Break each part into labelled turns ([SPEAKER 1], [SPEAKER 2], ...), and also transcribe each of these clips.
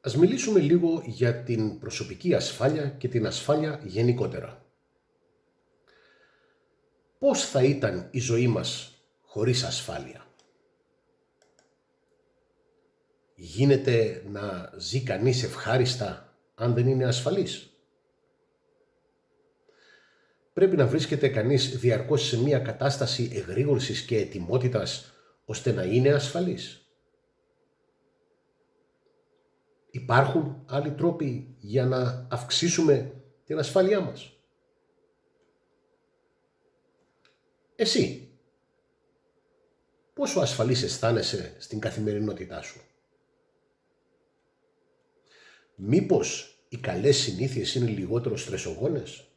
[SPEAKER 1] Ας μιλήσουμε λίγο για την προσωπική ασφάλεια και την ασφάλεια γενικότερα. Πώς θα ήταν η ζωή μας χωρίς ασφάλεια? Γίνεται να ζει κανείς ευχάριστα αν δεν είναι ασφαλής? Πρέπει να βρίσκεται κανείς διαρκώς σε μια κατάσταση εγρήγορσης και ετοιμότητας ώστε να είναι ασφαλής? Υπάρχουν άλλοι τρόποι για να αυξήσουμε την ασφάλειά μας? Εσύ, πόσο ασφαλής αισθάνεσαι στην καθημερινότητά σου? Μήπως οι καλές συνήθειες είναι λιγότερο στρεσογόνες?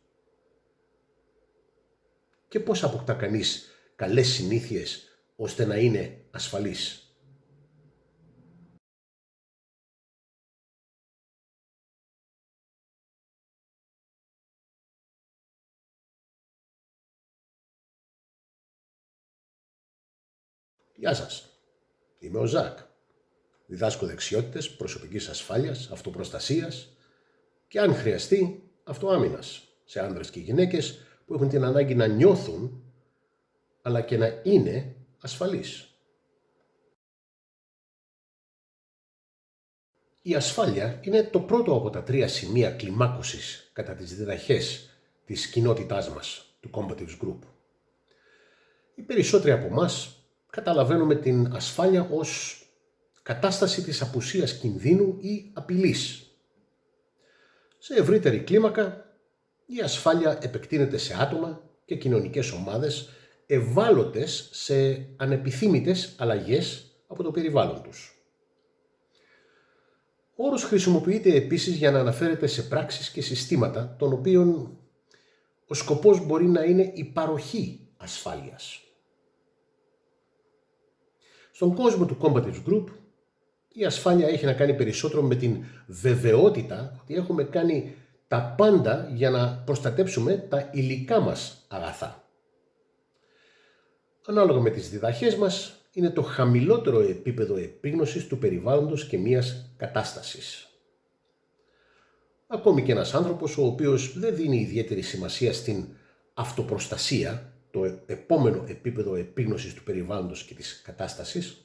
[SPEAKER 1] Και πώς αποκτά κανείς καλές συνήθειες ώστε να είναι ασφαλής? Γεια σας, είμαι ο Ζακ. Διδάσκω δεξιότητες προσωπικής ασφάλειας, αυτοπροστασίας και αν χρειαστεί αυτοάμυνας σε άνδρες και γυναίκες που έχουν την ανάγκη να νιώθουν αλλά και να είναι ασφαλείς. Η ασφάλεια είναι το πρώτο από τα τρία σημεία κλιμάκωσης κατά τις διδαχές της κοινότητάς μας, του Combatives Group. Οι περισσότεροι από εμάς καταλαβαίνουμε την ασφάλεια ως κατάσταση της απουσίας κινδύνου ή απειλής. Σε ευρύτερη κλίμακα, η ασφάλεια επεκτείνεται σε άτομα και κοινωνικές ομάδες ευάλωτες σε ανεπιθύμητες αλλαγές από το περιβάλλον τους. Ο όρος χρησιμοποιείται επίσης για να αναφέρεται σε πράξεις και συστήματα των οποίων ο σκοπός μπορεί να είναι η παροχή ασφάλειας. Στον κόσμο του Combatives Group, η ασφάλεια έχει να κάνει περισσότερο με την βεβαιότητα ότι έχουμε κάνει τα πάντα για να προστατέψουμε τα υλικά μας αγαθά. Ανάλογα με τις διδαχές μας, είναι το χαμηλότερο επίπεδο επίγνωσης του περιβάλλοντος και μιας κατάστασης. Ακόμη και ένας άνθρωπος ο οποίος δεν δίνει ιδιαίτερη σημασία στην αυτοπροστασία, το επόμενο επίπεδο επίγνωσης του περιβάλλοντος και της κατάστασης,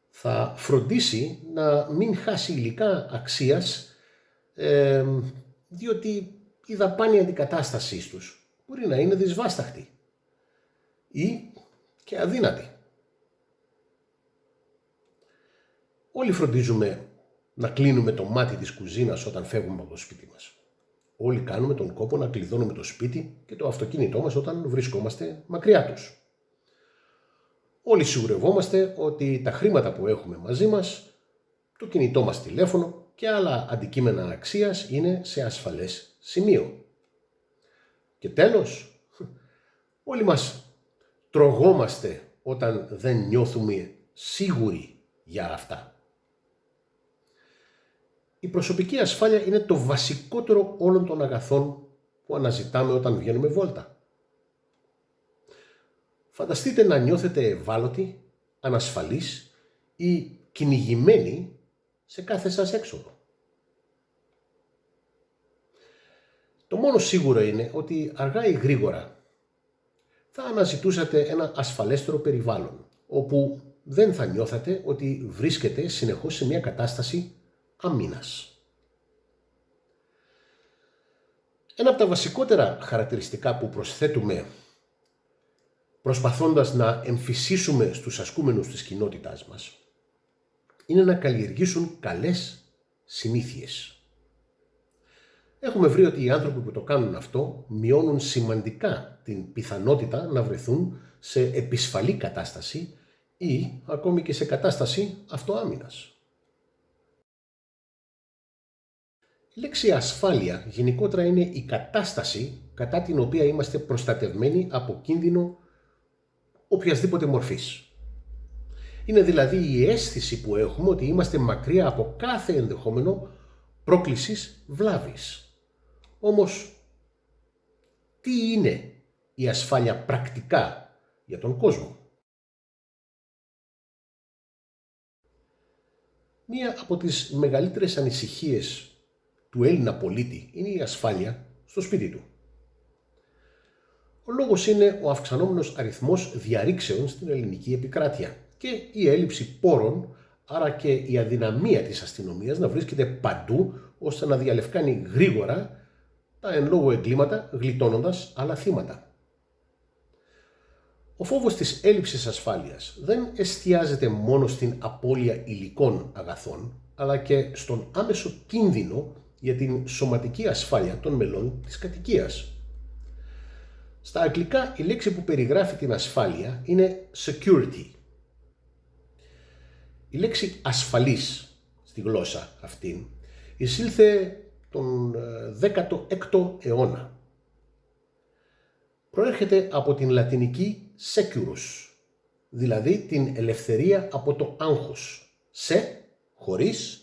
[SPEAKER 1] θα φροντίσει να μην χάσει υλικά αξίας, διότι η δαπάνη αντικατάστασής τους μπορεί να είναι δυσβάσταχτη ή και αδύνατη. Όλοι φροντίζουμε να κλείνουμε το μάτι της κουζίνας όταν φεύγουμε από το σπίτι μας. Όλοι κάνουμε τον κόπο να κλειδώνουμε το σπίτι και το αυτοκίνητό μας όταν βρισκόμαστε μακριά τους. Όλοι σιγουρευόμαστε ότι τα χρήματα που έχουμε μαζί μας, το κινητό μας τηλέφωνο και άλλα αντικείμενα αξίας είναι σε ασφαλές σημείο. Και τέλος, όλοι μας τρογόμαστε όταν δεν νιώθουμε σίγουροι για αυτά. Η προσωπική ασφάλεια είναι το βασικότερο όλων των αγαθών που αναζητάμε όταν βγαίνουμε βόλτα. Φανταστείτε να νιώθετε ευάλωτοι, ανασφαλείς ή κυνηγημένοι σε κάθε σας έξοδο. Το μόνο σίγουρο είναι ότι αργά ή γρήγορα θα αναζητούσατε ένα ασφαλέστερο περιβάλλον, όπου δεν θα νιώθατε ότι βρίσκετε συνεχώς σε μια κατάσταση άμυνας. Ένα από τα βασικότερα χαρακτηριστικά που προσθέτουμε προσπαθώντας να εμφυσίσουμε στους ασκούμενους της κοινότητάς μας είναι να καλλιεργήσουν καλές συνήθειες. Έχουμε βρει ότι οι άνθρωποι που το κάνουν αυτό μειώνουν σημαντικά την πιθανότητα να βρεθούν σε επισφαλή κατάσταση ή ακόμη και σε κατάσταση αυτοάμυνας. Η λέξη ασφάλεια γενικότερα είναι η κατάσταση κατά την οποία είμαστε προστατευμένοι από κίνδυνο οποιασδήποτε μορφής. Είναι δηλαδή η αίσθηση που έχουμε ότι είμαστε μακριά από κάθε ενδεχόμενο πρόκλησης βλάβης. Όμως, τι είναι η ασφάλεια πρακτικά για τον κόσμο? Μία από τις μεγαλύτερες ανησυχίες του Έλληνα πολίτη είναι η ασφάλεια στο σπίτι του. Ο λόγος είναι ο αυξανόμενος αριθμός διαρρήξεων στην ελληνική επικράτεια και η έλλειψη πόρων, άρα και η αδυναμία της αστυνομίας να βρίσκεται παντού ώστε να διαλευκάνει γρήγορα τα εν λόγω εγκλήματα, γλιτώνοντας άλλα θύματα. Ο φόβος της έλλειψης ασφάλειας δεν εστιάζεται μόνο στην απώλεια υλικών αγαθών, αλλά και στον άμεσο κίνδυνο για την σωματική ασφάλεια των μελών της κατοικίας. Στα αγγλικά η λέξη που περιγράφει την ασφάλεια είναι security. Η λέξη ασφαλής στη γλώσσα αυτήν εισήλθε τον 16ο αιώνα. Προέρχεται από την λατινική securus, δηλαδή την ελευθερία από το άγχος. Σε, χωρίς,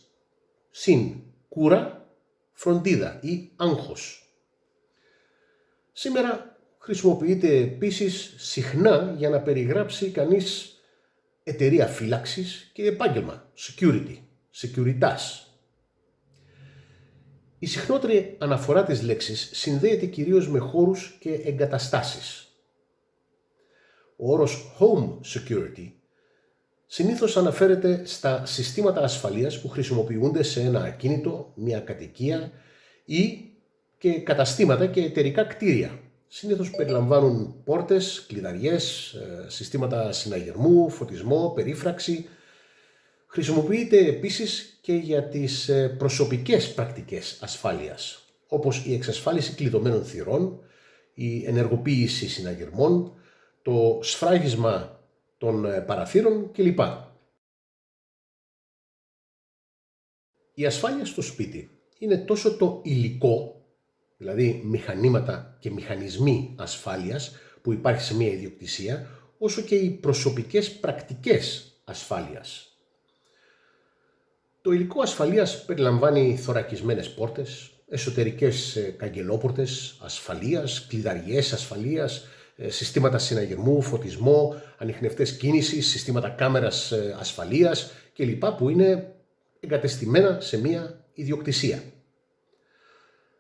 [SPEAKER 1] συν, κούρα, φροντίδα ή άγχος. Σήμερα χρησιμοποιείται επίσης συχνά για να περιγράψει κανείς εταιρεία φύλαξης και επάγγελμα, security, securitas. Η συχνότερη αναφορά της λέξης συνδέεται κυρίως με χώρους και εγκαταστάσεις. Ο όρος home security συνήθως αναφέρεται στα συστήματα ασφαλείας που χρησιμοποιούνται σε ένα ακίνητο, μια κατοικία ή και καταστήματα και εταιρικά κτίρια. Συνήθως περιλαμβάνουν πόρτες, κλειδαριές, συστήματα συναγερμού, φωτισμό, περίφραξη. Χρησιμοποιείται επίσης και για τις προσωπικές πρακτικές ασφάλειας, όπως η εξασφάλιση κλειδωμένων θυρών, η ενεργοποίηση συναγερμών, το σφράγισμα των παραθύρων κλπ. Η ασφάλεια στο σπίτι είναι τόσο το υλικό, δηλαδή μηχανήματα και μηχανισμοί ασφάλειας που υπάρχει σε μια ιδιοκτησία, όσο και οι προσωπικές πρακτικές ασφάλειας. Το υλικό ασφαλείας περιλαμβάνει θωρακισμένες πόρτες, εσωτερικές καγγελόπορτες ασφαλείας, κλειδαριές ασφαλείας, συστήματα συναγερμού, φωτισμό, ανιχνευτές κίνησης, συστήματα κάμερας ασφαλείας κλπ. Που είναι εγκατεστημένα σε μια ιδιοκτησία.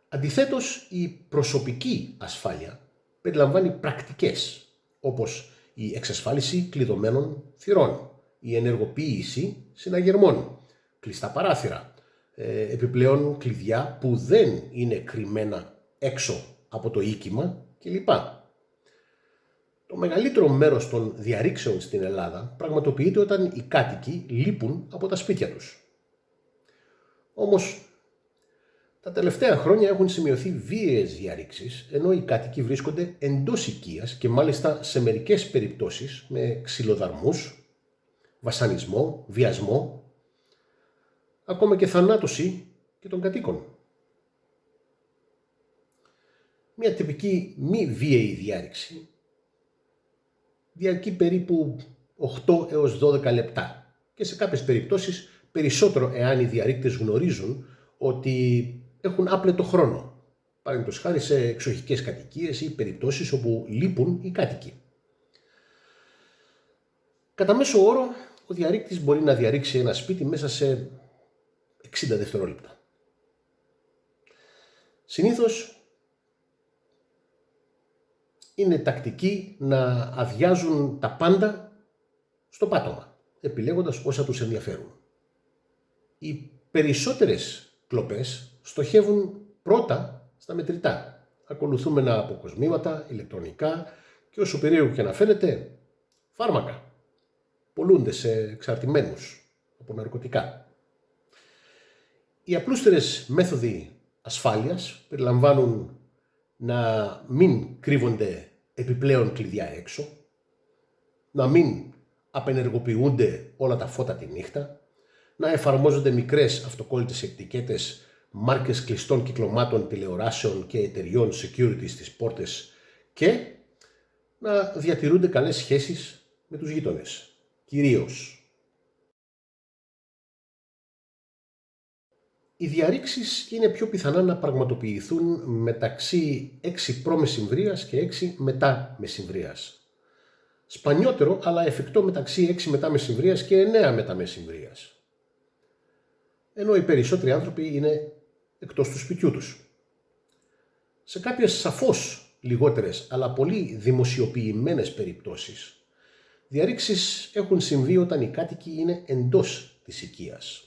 [SPEAKER 1] Αντιθέτως, η προσωπική ασφάλεια περιλαμβάνει πρακτικές, όπως η εξασφάλιση κλειδωμένων θυρών, η ενεργοποίηση συναγερμών, κλειστά παράθυρα, επιπλέον κλειδιά που δεν είναι κρυμμένα έξω από το οίκημα κλπ. Το μεγαλύτερο μέρος των διαρρήξεων στην Ελλάδα πραγματοποιείται όταν οι κάτοικοι λείπουν από τα σπίτια τους. Όμως, τα τελευταία χρόνια έχουν σημειωθεί βίαιες διαρρήξεις, ενώ οι κάτοικοι βρίσκονται εντός οικίας και μάλιστα σε μερικές περιπτώσεις με ξυλοδαρμούς, βασανισμό, βιασμό, ακόμα και θανάτωση και των κατοίκων. Μια τυπική μη βίαιη διάρρηξη διαρκεί περίπου 8 έως 12 λεπτά και σε κάποιες περιπτώσεις περισσότερο εάν οι διαρρήκτες γνωρίζουν ότι έχουν άπλετο χρόνο, παραδείγματος χάρη σε εξοχικές κατοικίες ή περιπτώσεις όπου λείπουν οι κάτοικοι. Κατά μέσο όρο, ο διαρρήκτης μπορεί να διαρρήξει ένα σπίτι μέσα σε 60 δευτερόλεπτα. Συνήθως είναι τακτική να αδειάζουν τα πάντα στο πάτωμα, επιλέγοντας όσα τους ενδιαφέρουν. Οι περισσότερες κλοπές στοχεύουν πρώτα στα μετρητά, ακολουθούμενα από κοσμήματα, ηλεκτρονικά και όσο περίεργο και να φαίνεται, φάρμακα. Πωλούνται σε εξαρτημένους από ναρκωτικά. Οι απλούστερες μέθοδοι ασφάλειας περιλαμβάνουν να μην κρύβονται επιπλέον κλειδιά έξω, να μην απενεργοποιούνται όλα τα φώτα τη νύχτα, να εφαρμόζονται μικρές αυτοκόλλητες ετικέτες, μάρκες κλειστών κυκλωμάτων τηλεοράσεων και εταιριών security στις πόρτες και να διατηρούνται καλές σχέσεις με τους γείτονες, κυρίως. Οι διαρρήξεις είναι πιο πιθανά να πραγματοποιηθούν μεταξύ 6 π.Μ. και 6 μετά μεσημβρίας. Σπανιότερο, αλλά εφικτό μεταξύ 6 μετά μεσημβρίας και 9 μετά μεσημβρίας. ενώ οι περισσότεροι άνθρωποι είναι εκτός του σπιτιού τους. Σε κάποιες σαφώς λιγότερες αλλά πολύ δημοσιοποιημένες περιπτώσεις, διαρρήξεις έχουν συμβεί όταν οι κάτοικοι είναι εντός της οικίας.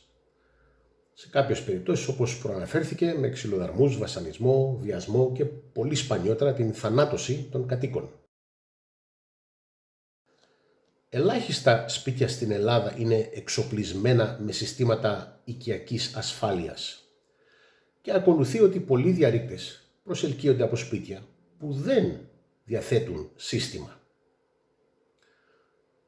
[SPEAKER 1] Σε κάποιες περιπτώσεις, όπως προαναφέρθηκε, με ξυλοδαρμούς, βασανισμό, βιασμό και πολύ σπανιότερα την θανάτωση των κατοίκων. Ελάχιστα σπίτια στην Ελλάδα είναι εξοπλισμένα με συστήματα οικιακής ασφάλειας και ακολουθεί ότι πολλοί διαρρήκτες προσελκύονται από σπίτια που δεν διαθέτουν σύστημα.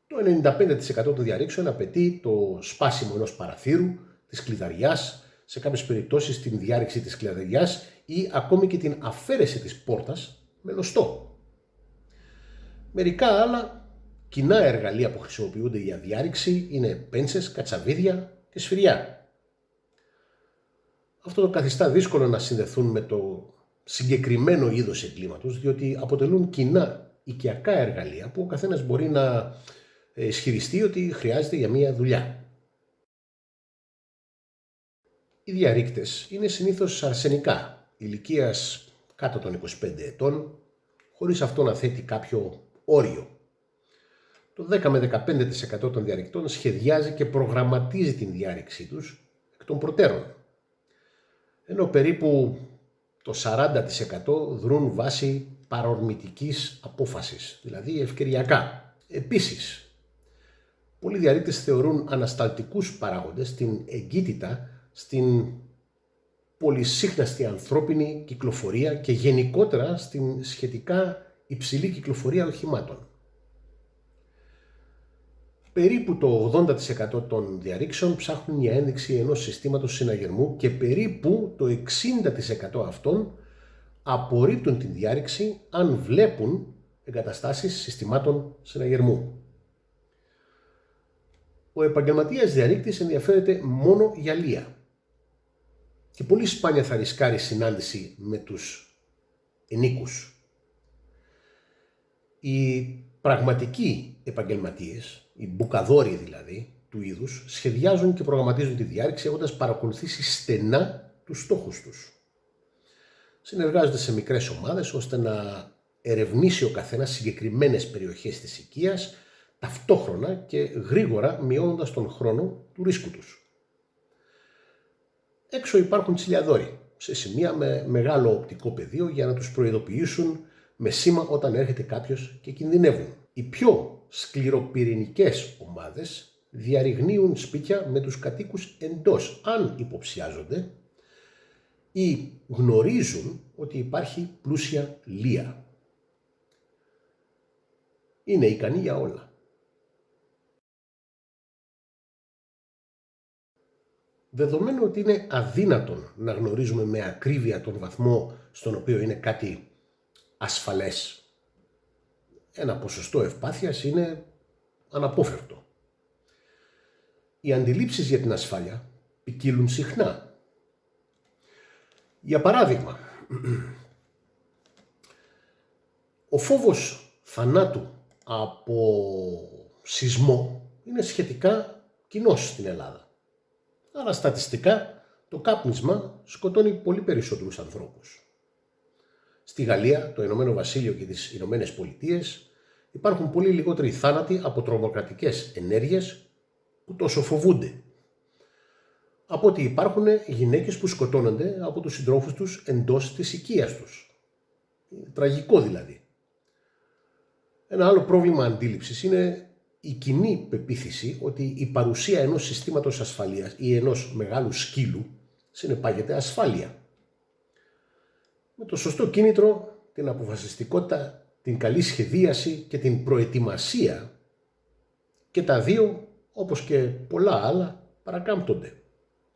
[SPEAKER 1] Το 95% των διαρρήξεων απαιτεί το σπάσιμο ενός παραθύρου, της κλειδαριάς, σε κάποιες περιπτώσεις την διάρρηξη της κλειδαριάς ή ακόμη και την αφαίρεση της πόρτας με λωστό. Μερικά άλλα κοινά εργαλεία που χρησιμοποιούνται για διάρρηξη είναι πέντσες, κατσαβίδια και σφυριά. Αυτό το καθιστά δύσκολο να συνδεθούν με το συγκεκριμένο είδος εγκλήματος, διότι αποτελούν κοινά οικιακά εργαλεία που ο καθένας μπορεί να ισχυριστεί ότι χρειάζεται για μία δουλειά. Οι διαρρήκτες είναι συνήθως αρσενικά, ηλικίας κάτω των 25 ετών, χωρίς αυτό να θέτει κάποιο όριο. Το 10 με 15% των διαρρηκτών σχεδιάζει και προγραμματίζει την διάρρηξή τους εκ των προτέρων, ενώ περίπου το 40% δρούν βάσει παρορμητικής απόφασης, δηλαδή ευκαιριακά. Επίσης, πολλοί διαρρήκτες θεωρούν ανασταλτικούς παράγοντες την εγκύτητα στην πολυσύχναστη ανθρώπινη κυκλοφορία και γενικότερα στην σχετικά υψηλή κυκλοφορία οχημάτων. Περίπου το 80% των διαρρήξεων ψάχνουν για ένδειξη ενός συστήματος συναγερμού και περίπου το 60% αυτών απορρίπτουν την διάρρηξη αν βλέπουν εγκαταστάσεις συστημάτων συναγερμού. Ο επαγγελματίας διαρρήκτης ενδιαφέρεται μόνο για λία και πολύ σπάνια θα ρισκάρει συνάντηση με τους ενίκους. Οι πραγματικοί επαγγελματίες, οι μπουκαδόροι δηλαδή του είδους, σχεδιάζουν και προγραμματίζουν τη διάρρηξη έχοντας παρακολουθήσει στενά τους στόχους τους. Συνεργάζονται σε μικρές ομάδες ώστε να ερευνήσει ο καθένας συγκεκριμένες περιοχές της οικίας, ταυτόχρονα και γρήγορα μειώνοντας τον χρόνο του ρίσκου τους. Έξω υπάρχουν τσιλιαδόροι, σε σημεία με μεγάλο οπτικό πεδίο για να τους προειδοποιήσουν με σήμα όταν έρχεται κάποιος και κινδυνεύουν. Οι πιο σκληροπυρηνικές ομάδες διαρριγνύουν σπίτια με τους κατοίκους εντός, αν υποψιάζονται ή γνωρίζουν ότι υπάρχει πλούσια λία. Είναι ικανοί για όλα. Δεδομένου ότι είναι αδύνατον να γνωρίζουμε με ακρίβεια τον βαθμό στον οποίο είναι κάτι ασφαλές, ένα ποσοστό ευπάθειας είναι αναπόφευκτο. Οι αντιλήψεις για την ασφάλεια ποικίλουν συχνά. Για παράδειγμα, ο φόβος θανάτου από σεισμό είναι σχετικά κοινός στην Ελλάδα. Άρα στατιστικά το κάπνισμα σκοτώνει πολύ περισσότερους ανθρώπους. Στη Γαλλία, το Ηνωμένο Βασίλειο και τις Ηνωμένες Πολιτείες υπάρχουν πολύ λιγότεροι θάνατοι από τρομοκρατικές ενέργειες που τόσο φοβούνται. Από ότι υπάρχουν γυναίκες που σκοτώνονται από τους συντρόφους τους εντός της οικίας τους. Τραγικό δηλαδή. Ένα άλλο πρόβλημα αντίληψης είναι η κοινή πεποίθηση ότι η παρουσία ενός συστήματος ασφαλείας ή ενός μεγάλου σκύλου συνεπάγεται ασφάλεια. Με το σωστό κίνητρο, την αποφασιστικότητα, την καλή σχεδίαση και την προετοιμασία, και τα δύο, όπως και πολλά άλλα, παρακάμπτονται.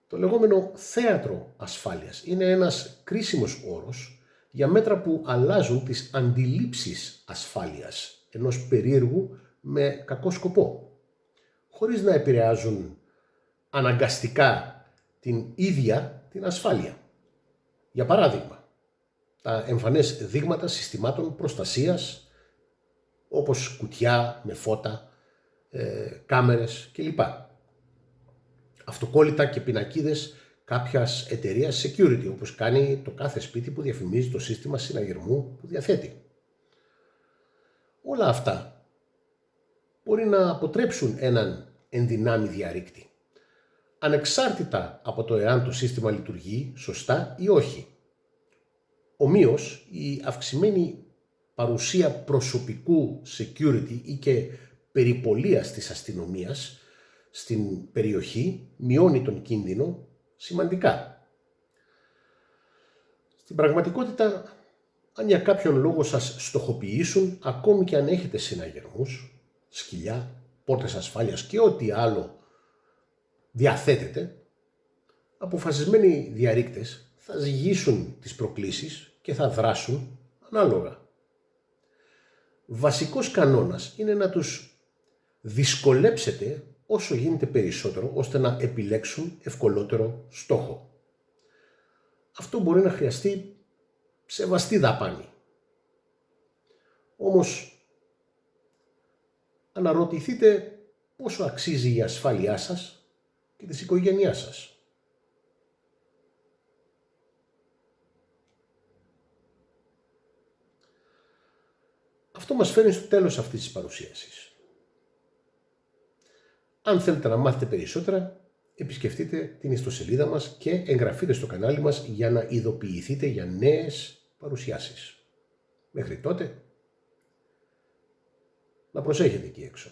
[SPEAKER 1] Το λεγόμενο θέατρο ασφάλειας είναι ένας κρίσιμος όρος για μέτρα που αλλάζουν τις αντιλήψεις ασφάλειας ενός περίεργου με κακό σκοπό, χωρίς να επηρεάζουν αναγκαστικά την ίδια την ασφάλεια. Για παράδειγμα, τα εμφανές δείγματα συστημάτων προστασίας, όπως κουτιά με φώτα, κάμερες κλπ. αυτοκόλλητα και πινακίδες κάποιας εταιρείας security, όπως κάνει το κάθε σπίτι που διαφημίζει το σύστημα συναγερμού που διαθέτει. Όλα αυτά μπορεί να αποτρέψουν έναν ενδυνάμει διαρρήκτη, ανεξάρτητα από το εάν το σύστημα λειτουργεί σωστά ή όχι. Ομοίως, η αυξημένη παρουσία προσωπικού security ή και περιπολίας της αστυνομίας στην περιοχή μειώνει τον κίνδυνο σημαντικά. Στην πραγματικότητα, αν για κάποιον λόγο σας στοχοποιήσουν, ακόμη και αν έχετε συναγερμούς, σκυλιά, πόρτες ασφάλειας και ό,τι άλλο διαθέτετε, αποφασισμένοι διαρρήκτες θα ζυγίσουν τις προκλήσεις και θα δράσουν ανάλογα. Βασικός κανόνας είναι να τους δυσκολέψετε όσο γίνεται περισσότερο, ώστε να επιλέξουν ευκολότερο στόχο. Αυτό μπορεί να χρειαστεί σεβαστή δαπάνη. Όμως, αναρωτηθείτε πόσο αξίζει η ασφάλειά σας και της οικογένειάς σας. Αυτό μας φέρνει στο τέλος αυτής της παρουσίασης. Αν θέλετε να μάθετε περισσότερα, επισκεφτείτε την ιστοσελίδα μας και εγγραφείτε στο κανάλι μας για να ειδοποιηθείτε για νέες παρουσιάσεις. Μέχρι τότε, να προσέχετε εκεί έξω.